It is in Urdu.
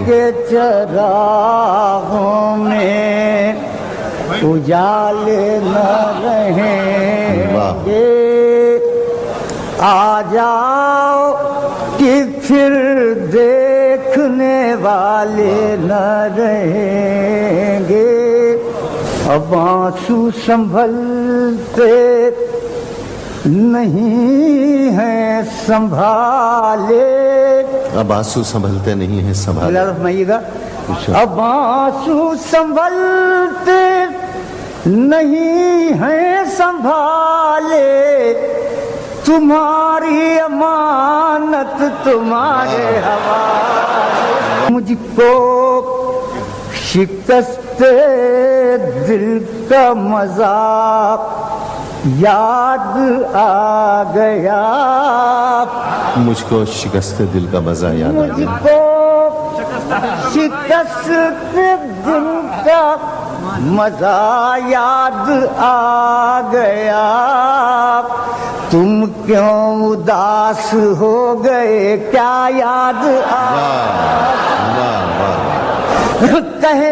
کے چراغوں میں اجالے نہ رہیں گے، آ جاؤ کہ پھر دیکھنے والے نہ رہیں گے، اب آنسو سنبھلتے نہیں ہیں سنبھالے، اب آنسو سنبھلتے نہیں ہیں سنبھالے، فرمائیے گا، اب آنسو سنبھلتے نہیں ہیں سنبھالے، تمہاری امانت تمہارے حوالے، مجھ کو شکست دل کا مذاق یاد آ گیا، مجھ کو شکست دل کا مزہ یاد آ مجھ گیا، کو شکست دل کا مزہ یاد آ گیا، تم کیوں اداس ہو گئے کیا یاد آ واہ واہ واہ، کہنے